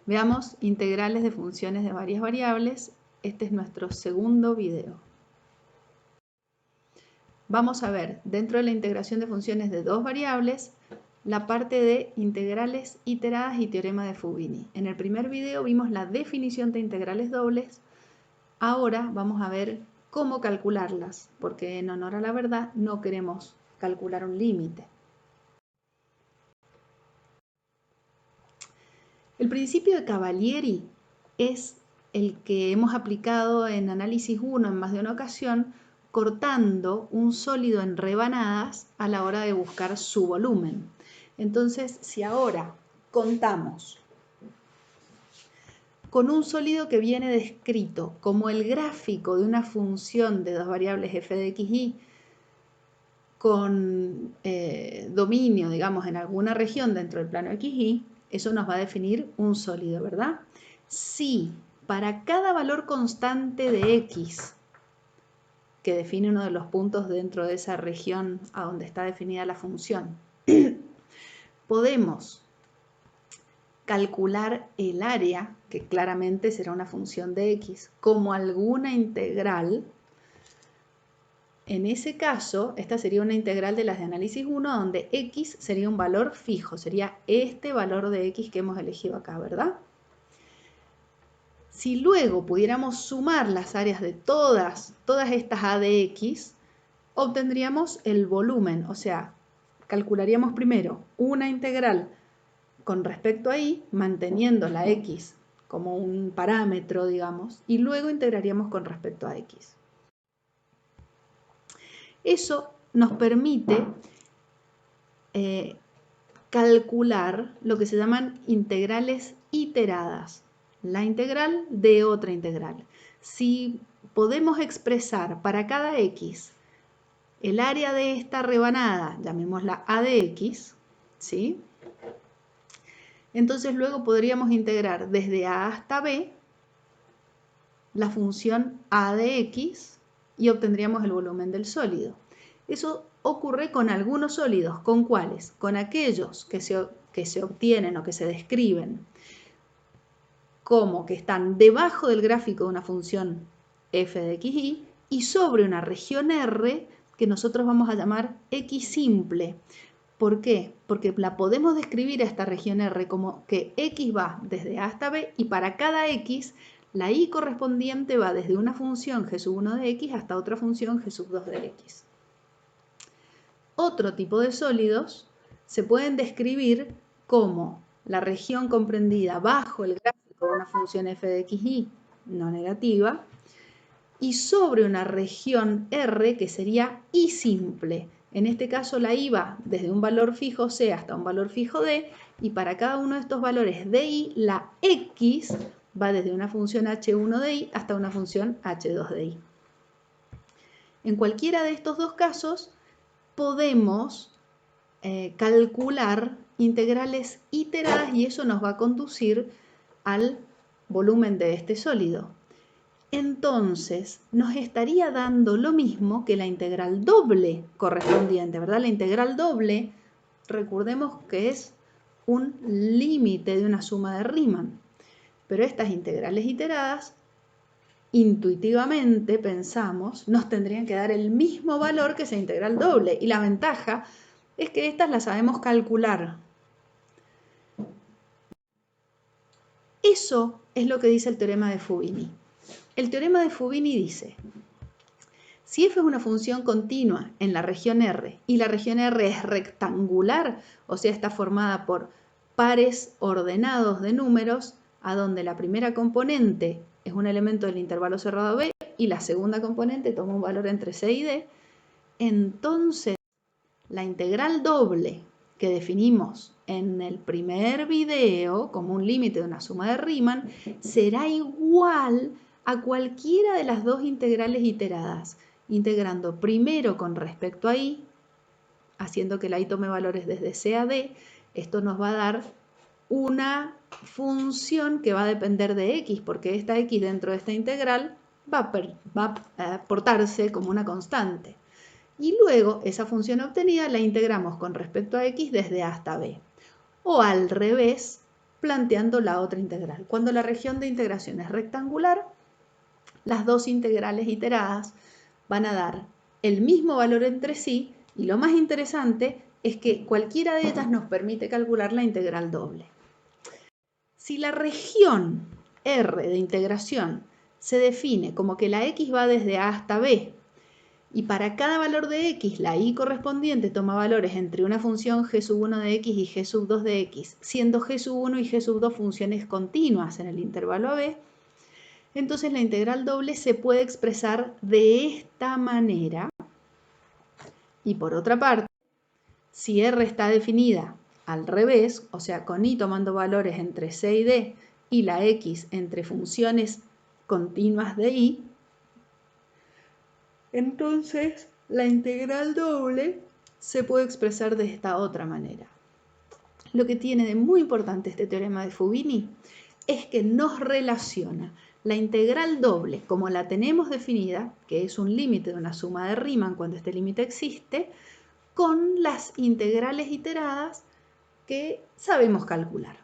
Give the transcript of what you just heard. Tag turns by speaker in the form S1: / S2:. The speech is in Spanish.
S1: Veamos integrales de funciones de varias variables. Este es nuestro segundo video. Vamos a ver, dentro de la integración de funciones de dos variables, la parte de integrales iteradas y teorema de Fubini. En el primer video vimos la definición de integrales dobles. Ahora vamos a ver cómo calcularlas, porque en honor a la verdad no queremos calcular un límite. El principio de Cavalieri es el que hemos aplicado en análisis 1 en más de una ocasión, cortando un sólido en rebanadas a la hora de buscar su volumen. Entonces, si ahora contamos con un sólido que viene descrito como el gráfico de una función de dos variables f de x, y, con dominio, digamos, en alguna región dentro del plano x, y, eso nos va a definir un sólido, ¿verdad? Si para cada valor constante de x, que define uno de los puntos dentro de esa región a donde está definida la función, podemos calcular el área, que claramente será una función de x, como alguna integral. En ese caso, esta sería una integral de las de análisis 1, donde x sería un valor fijo, sería este valor de x que hemos elegido acá, ¿verdad? Si luego pudiéramos sumar las áreas de todas estas a de x, obtendríamos el volumen, o sea, calcularíamos primero una integral con respecto a y, manteniendo la x como un parámetro, digamos, y luego integraríamos con respecto a x. Eso nos permite calcular lo que se llaman integrales iteradas, la integral de otra integral. Si podemos expresar para cada x el área de esta rebanada, llamémosla a de x, ¿sí? Entonces luego podríamos integrar desde a hasta b la función a de x y obtendríamos el volumen del sólido. Eso ocurre con algunos sólidos. ¿Con cuáles? Con aquellos que se obtienen o que se describen como que están debajo del gráfico de una función f de x, y sobre una región R que nosotros vamos a llamar x simple. ¿Por qué? Porque la podemos describir a esta región R como que x va desde a hasta b, y para cada x la y correspondiente va desde una función g sub 1 de x hasta otra función g sub 2 de x. Otro tipo de sólidos se pueden describir como la región comprendida bajo el gráfico de una función f de x, y no negativa, y sobre una región R que sería y simple. En este caso la y va desde un valor fijo c hasta un valor fijo d, y para cada uno de estos valores de y, la x va desde una función h1 de y hasta una función h2 de y. En cualquiera de estos dos casos podemos calcular integrales iteradas, y eso nos va a conducir al volumen de este sólido. Entonces nos estaría dando lo mismo que la integral doble correspondiente, ¿verdad? La integral doble, recordemos que es un límite de una suma de Riemann, pero estas integrales iteradas, intuitivamente pensamos, nos tendrían que dar el mismo valor que esa integral doble, y la ventaja es que estas las sabemos calcular. Eso es lo que dice el teorema de Fubini. El teorema de Fubini dice: si f es una función continua en la región R y la región R es rectangular, o sea, está formada por pares ordenados de números, a donde la primera componente es un elemento del intervalo cerrado B y la segunda componente toma un valor entre C y D, entonces la integral doble que definimos en el primer video como un límite de una suma de Riemann será igual a cualquiera de las dos integrales iteradas, integrando primero con respecto a y, haciendo que la y tome valores desde C a D. Esto nos va a dar una función que va a depender de x, porque esta x dentro de esta integral va a portarse como una constante. Y luego esa función obtenida la integramos con respecto a x desde a hasta b. O al revés, planteando la otra integral. Cuando la región de integración es rectangular, las dos integrales iteradas van a dar el mismo valor entre sí y lo más interesante es que cualquiera de ellas nos permite calcular la integral doble. Si la región R de integración se define como que la x va desde A hasta B y para cada valor de x la y correspondiente toma valores entre una función g sub 1 de x y g sub 2 de x, siendo g sub 1 y g sub 2 funciones continuas en el intervalo AB, entonces la integral doble se puede expresar de esta manera. Y por otra parte, si R está definida al revés, o sea, con y tomando valores entre c y d y la x entre funciones continuas de y, entonces la integral doble se puede expresar de esta otra manera. Lo que tiene de muy importante este teorema de Fubini es que nos relaciona la integral doble como la tenemos definida, que es un límite de una suma de Riemann cuando este límite existe, con las integrales iteradas que sabemos calcular.